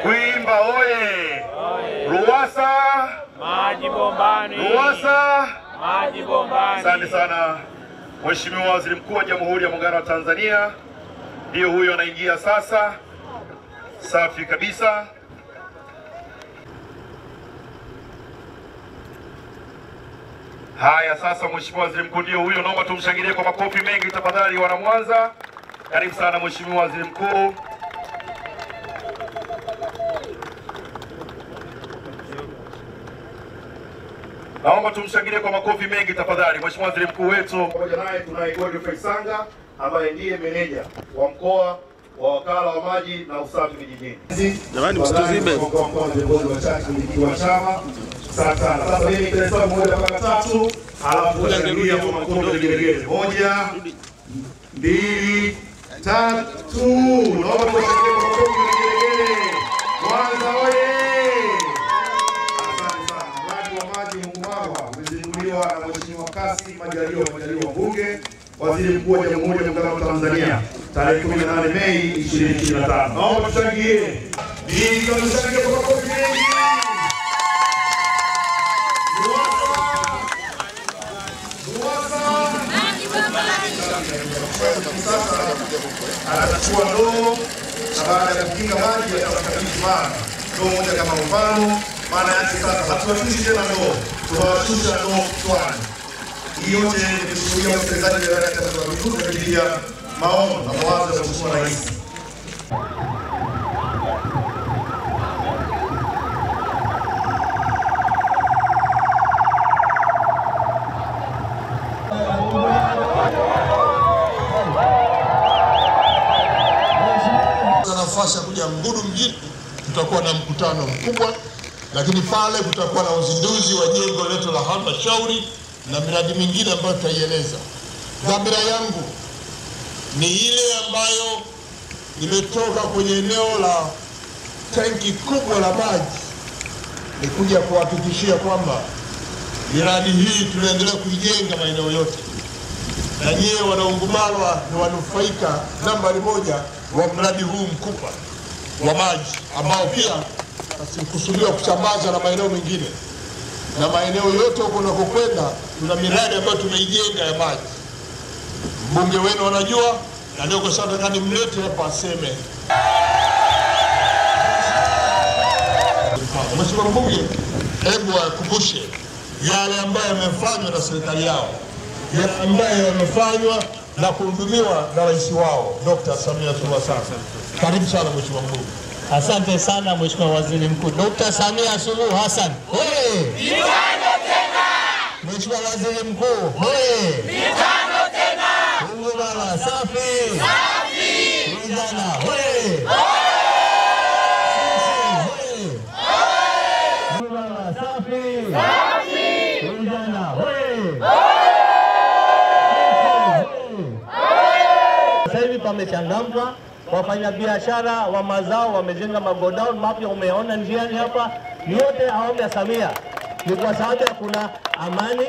Kwimba oye! Ruwasa maji bombani! Ruwasa maji bombani! Asante sana Mheshimiwa Waziri Mkuu wa Jamhuri ya Muungano wa Tanzania. Ndio huyo anaingia sasa. Safi kabisa. Haya, sasa Mheshimiwa Waziri Mkuu ndio huyo, naomba tumshangilie kwa makofi mengi tafadhali wana Mwanza. Karibu sana Mheshimiwa Waziri Mkuu. Naomba tumshangilie kwa makofi mengi tafadhali Mheshimiwa Waziri Mkuu wetu. Pamoja naye tunaye Godfrey Sanga ambaye ndiye meneja wa mkoa wa wakala wa maji na usafi vijijini. Jamani msituzibe. Wa chama. Sasa mimi nitahesabu 1 mpaka 3, alafu tutashangilia kwa makofi vigelegele. 1, 2, 3. Naomba tuwashangilie kwa makofi vigelegele. Mwanza oye! Asante sana. Mradi wa maji Hungumarwa umezinduliwa na Mheshimiwa Kassim Majaliwa Mbunge, Waziri Mkuu wa Jamhuri ya Muungano wa Tanzania, tarehe 18 Mei 2025. Naomba tushangilie. Ndio tushangilie kwa makofi mengi. Atachukua ndoo na baada ya kukinga maji atakabidhi maji. Ndoo moja kama mfano, maana yake sasa hatuwashushi tena ndoo, tunawashusha ndoo kichwani. Hii yote ni kushuhudia utekelezaji wa wilaya ya Migumu kupitia maono na mawazo ya Mheshimiwa Rais. Nafasi ya kuja Mgudu mjini, tutakuwa na mkutano mkubwa, lakini pale kutakuwa na uzinduzi wa jengo letu la halmashauri na miradi mingine ambayo tutaieleza. Dhamira yangu ni ile ambayo nimetoka kwenye eneo la tanki kubwa la maji, ni kuja kuhakikishia kwamba miradi hii tunaendelea kuijenga maeneo yote, na nyie wana Hungumarwa ni wanufaika nambari 1 wa mradi huu mkubwa wa maji ambao pia kusudiwa kusambaza na maeneo mengine, na maeneo yote huko tunakokwenda tuna miradi ambayo tumeijenga ya maji. Mbunge wenu anajua, na ndio kwa sababu nataka nimlete hapa aseme. Mheshimiwa Mbunge, hebu akumbushe yale ambayo yamefanywa na serikali yao, yale ambayo yamefanywa na kuhudumiwa na rais wao Dr. Samia Suluhu Hassan. Karibu sana Mheshimiwa Mbunge. Asante sana Mheshimiwa Waziri Mkuu Dr. Samia Suluhu Hassan. Hoye! Mitano tena! Mheshimiwa Waziri Mkuu, hoye! Mitano tena! Hungumarwa safi! Safi! Vijana, hoye! Hoye! Hungumarwa safi! Safi! Vijana, hoye! Sasa hivi pamechangamka, wafanyabiashara wa mazao wamejenga magodown mapya, umeona njiani hapa. Yote awamu ya Samia ni kwa sababu kuna amani,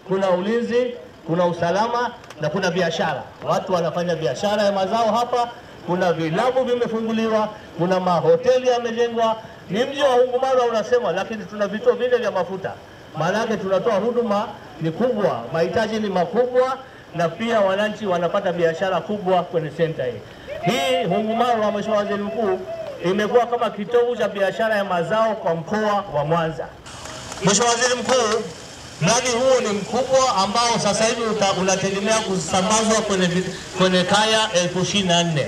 kuna ulinzi, kuna usalama na kuna biashara. Watu wanafanya biashara ya mazao hapa, kuna vilabu vimefunguliwa, kuna mahoteli yamejengwa. Ni mji wa Hungumarwa unasema, lakini tuna vituo vile vya mafuta. Maana yake tunatoa huduma ni kubwa, mahitaji ni makubwa, na pia wananchi wanapata biashara kubwa kwenye senta hii. Hii Hungumarwa, Mheshimiwa Waziri Mkuu, imekuwa kama kitovu cha biashara ya mazao kwa mkoa wa Mwanza. Mheshimiwa Waziri Mkuu, mradi huu ni mkubwa ambao sasa hivi unategemea kusambazwa kwenye kaya 24,000.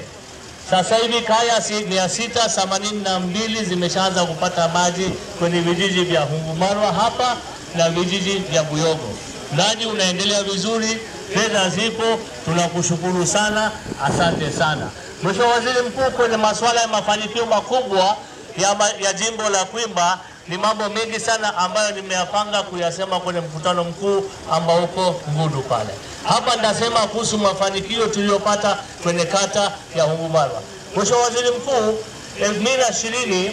Sasa hivi kaya 682 zimeshaanza kupata maji kwenye vijiji vya Hungumarwa hapa na vijiji vya Buyogo. Mradi unaendelea vizuri, fedha zipo, tunakushukuru sana, asante sana. Mheshimiwa Waziri Mkuu, kwenye masuala ya mafanikio makubwa ya jimbo la Kwimba ni mambo mengi sana ambayo nimeyapanga kuyasema kwenye mkutano mkuu ambao uko Mgudu pale. Hapa nitasema kuhusu mafanikio tuliyopata kwenye kata ya Hungumarwa. Mheshimiwa Waziri Mkuu, 2020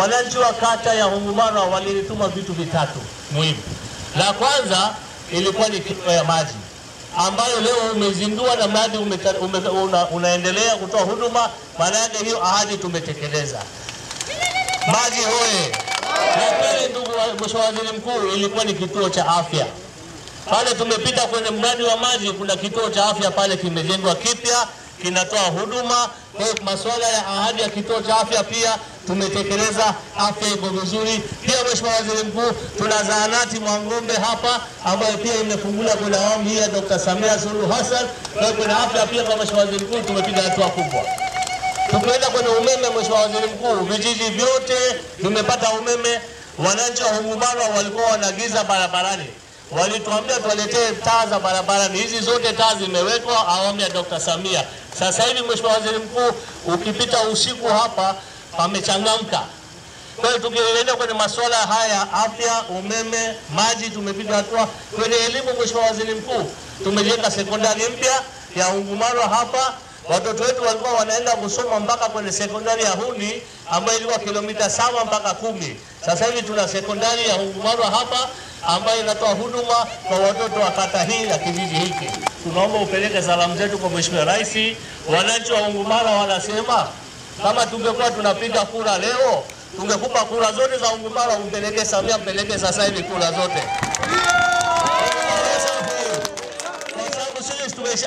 wananchi wa kata ya Hungumarwa walinituma vitu vitatu muhimu. La kwanza ilikuwa ni kituo ya maji ambayo leo umezindua na mradi unaendelea kutoa huduma. Maana yake hiyo ahadi tumetekeleza. Maji hoye. Na pale ndugu Mheshimiwa Waziri Mkuu, ilikuwa ni kituo cha afya. Pale tumepita kwenye mradi wa maji, kuna kituo cha afya pale kimejengwa kipya, kinatoa huduma. Kwa hiyo masuala ya ahadi ya kituo cha afya pia tumetekeleza, afya iko vizuri. Pia Mheshimiwa Waziri Mkuu, tuna zahanati Mwangombe hapa ambayo pia imefunguliwa kwenye awamu hii ya Dr. Samia Suluhu Hassan. Kwa hiyo kwenye afya pia kwa Mheshimiwa Waziri Mkuu tumepiga hatua kubwa. Tukienda kwenye umeme, Mheshimiwa Waziri Mkuu, vijiji vyote vimepata umeme. Wananchi wa Ungumaro walikuwa wanagiza barabarani, walituambia tuwaletee taa za barabarani. Hizi zote taa zimewekwa awamu ya Dr. Samia. Sasa hivi Mheshimiwa Waziri Mkuu, ukipita usiku hapa pamechangamka. Kwa hiyo tukiendelea kwenye masuala haya, afya, umeme, maji, tumepiga hatua. Kwenye elimu Mheshimiwa Waziri Mkuu, tumejenga sekondari mpya ya Ungumaro hapa. Watoto wetu walikuwa wanaenda kusoma mpaka kwenye sekondari ya Huni ambayo ilikuwa kilomita 7 mpaka 10. Sasa hivi tuna sekondari ya Ungumaro hapa ambayo inatoa huduma kwa watoto wa kata hii ya kijiji hiki. Tunaomba upeleke salamu zetu kwa Mheshimiwa Rais. Wananchi wa Ungumaro wanasema kama tungekuwa tunapiga kura leo, tungekupa kura zote za Ungumaro, umpeleke Samia, mpeleke sasa hivi kura zote.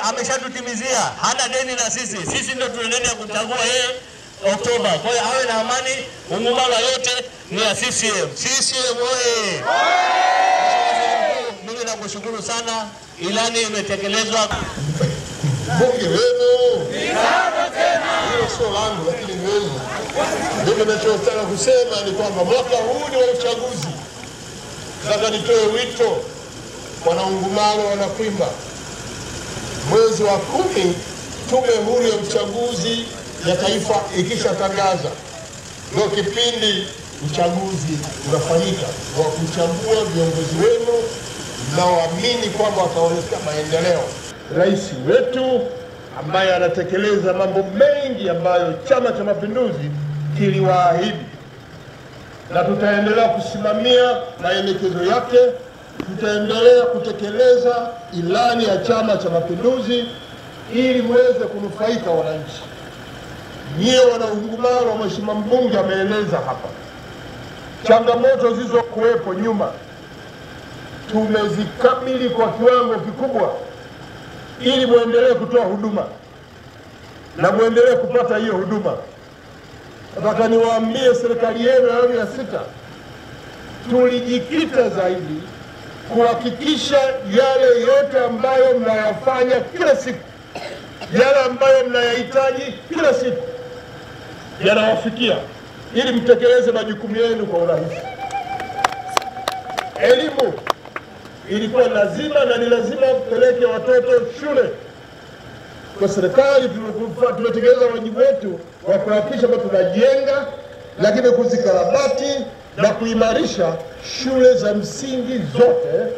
Ameshatutimizia, hana deni na sisi. Sisi ndio tunaendelea kuchagua yeye Oktoba. Kwa hiyo awe na amani, Ungumaro yote ni ya CCM. CCM oye! Mimi nakushukuru sana, ilani imetekelezwa. Bunge wenu. Hiyo sio langu lakini ni wenu. Ndio ninachotaka kusema ni kwamba mwaka huu ni wa uchaguzi. Sasa nitoe wito kwa Ungumaro wanakwimba. Mwezi wa 10 tume huru ya uchaguzi ya taifa ikishatangaza, ndio kipindi uchaguzi unafanyika wa kuchagua viongozi wenu mnaoamini kwamba wataoleta maendeleo. Rais wetu ambaye anatekeleza mambo mengi ambayo Chama cha Mapinduzi kiliwaahidi, na tutaendelea kusimamia maelekezo yake. Tutaendelea kutekeleza ilani ya Chama cha Mapinduzi ili muweze kunufaika wananchi. Nyie wana Ungumaro, Mheshimiwa mbunge ameeleza hapa changamoto zilizokuwepo nyuma, tumezikabili kwa kiwango kikubwa ili muendelee kutoa huduma na muendelee kupata hiyo huduma. Nataka niwaambie serikali yenu ya awamu ya 6 tulijikita zaidi kuhakikisha yale yote ambayo mnayafanya kila siku, yale ambayo mnayahitaji kila siku yanawafikia ili mtekeleze majukumu yenu kwa urahisi. Elimu ilikuwa lazima na ni lazima kupeleke watoto shule. Kwa serikali tumetekeleza wajibu wetu wa kuhakikisha kwamba tunajenga, lakini kuzikarabati na kuimarisha shule za msingi zote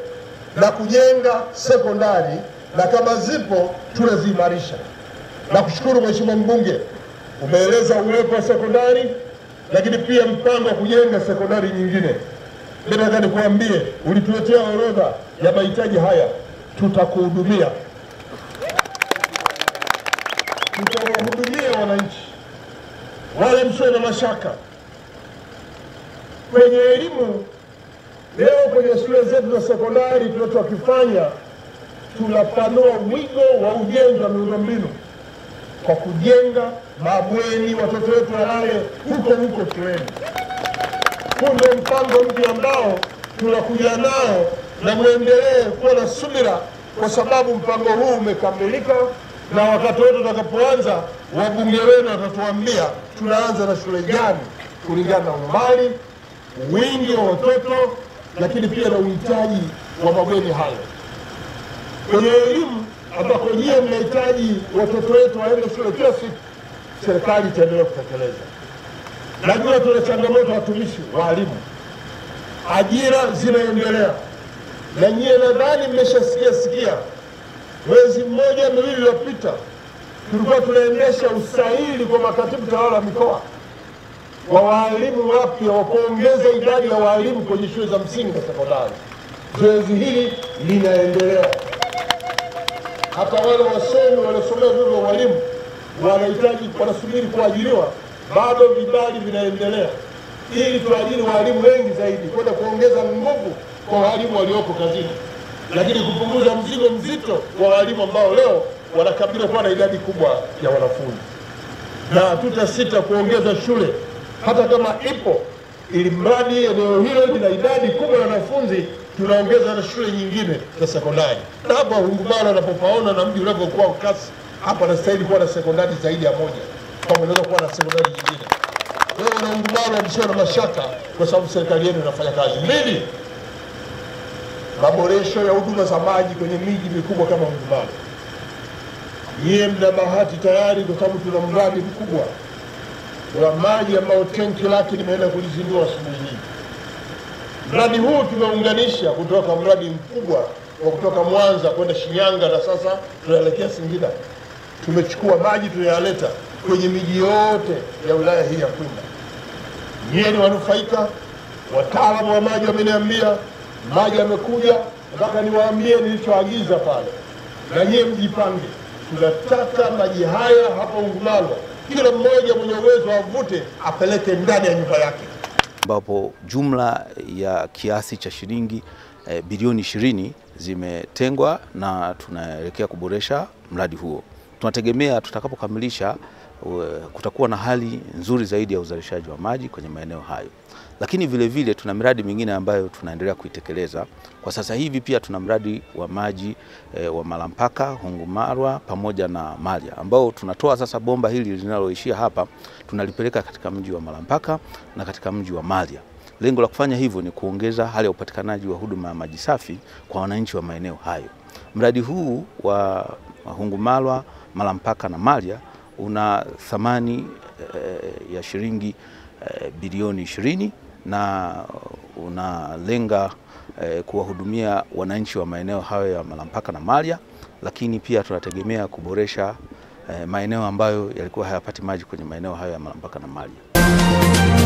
na kujenga sekondari, na kama zipo tunaziimarisha. Na kushukuru Mheshimiwa mbunge, umeeleza uwepo wa sekondari lakini pia mpango wa kujenga sekondari nyingine. Mimi nataka nikuambie, ulituletea orodha ya mahitaji haya, tutakuhudumia. Tutawahudumia wananchi, wala msiwe na mashaka. Kwenye elimu leo, kwenye shule zetu za sekondari tunachokifanya, tunapanua wigo wa ujenzi wa miundombinu kwa kujenga mabweni, watoto wetu walale huko shuleni. Huu ndio mpango mpya ambao tunakuja nao, na muendelee kuwa na subira kwa sababu mpango huu umekamilika, na wakati wote tutakapoanza wabunge wenu watatuambia tunaanza na shule gani kulingana na umbali, wingi wa watoto, lakini pia na uhitaji wa mabweni hayo. Kwenye elimu ambako nyie mnahitaji watoto wetu waende shule kila siku, serikali itaendelea kutekeleza. Najua tuna changamoto watumishi, walimu, ajira zinaendelea, na nyie nadhani mmeshasikia mwezi mmoja miwili iliyopita tulikuwa tunaendesha usaili kwa makatibu tawala mikoa wa walimu wapya wa kuongeza idadi ya walimu kwenye shule za msingi na sekondari. Zoezi hili linaendelea. Hata wale wasomi waliosomea vyuo vya walimu wanahitaji, wanasubiri kuajiriwa, bado vibali vinaendelea. ili tuajiri walimu wengi zaidi, kwenda kuongeza nguvu kwa walimu walioko kazini, lakini kupunguza mzigo mzito wa walimu ambao leo wanakabiliwa kuwa na idadi kubwa ya wanafunzi. Na hatutasita kuongeza shule hata kama ipo, ili mradi eneo hilo lina idadi kubwa ya wanafunzi, tunaongeza na shule nyingine za sekondari. Na hapa Hungumalo anapopaona na mji unavyokuwa kasi, hapa anastahili kuwa na sekondari zaidi ya moja, kama unaweza kuwa na sekondari nyingine. Leo na Hungumalo msio na mashaka, kwa sababu serikali yenu inafanya kazi. Mbili, maboresho ya huduma za maji kwenye miji mikubwa kama Hungumalo. Yeye mna bahati tayari, kwa sababu tuna mradi mkubwa wa maji ambao tenki lake limeenda kulizindua asubuhi hii. Mradi huu tumeunganisha kutoka mradi mkubwa wa kutoka Mwanza kwenda Shinyanga, na sasa tunaelekea Singida. Tumechukua maji tunayaleta kwenye miji yote ya wilaya hii ya Kwimba. Nyie ni wanufaika, wataalamu wa maji wameniambia maji yamekuja, nataka niwaambie nilichoagiza pale, na nyie mjipange. Tunataka maji haya hapa Hungumalo, kila mmoja mwenye uwezo avute apeleke ndani ya nyumba yake, ambapo jumla ya kiasi cha shilingi bilioni 20 zimetengwa na tunaelekea kuboresha mradi huo. Tunategemea tutakapokamilisha kutakuwa na hali nzuri zaidi ya uzalishaji wa maji kwenye maeneo hayo. Lakini vile vile tuna miradi mingine ambayo tunaendelea kuitekeleza. Kwa sasa hivi pia tuna mradi wa maji wa Malampaka, Hungumarwa pamoja na Malya, ambao tunatoa sasa bomba hili linaloishia hapa tunalipeleka katika mji wa Malampaka na katika mji wa Malya. Lengo la kufanya hivyo ni kuongeza hali ya upatikanaji wa huduma ya maji safi kwa wananchi wa maeneo hayo. Mradi huu wa Hungumarwa, Malampaka na Malya una thamani ya shilingi bilioni 20 na unalenga kuwahudumia wananchi wa maeneo hayo ya Malampaka na Malya, lakini pia tunategemea kuboresha maeneo ambayo yalikuwa hayapati maji kwenye maeneo hayo ya Malampaka na Malya.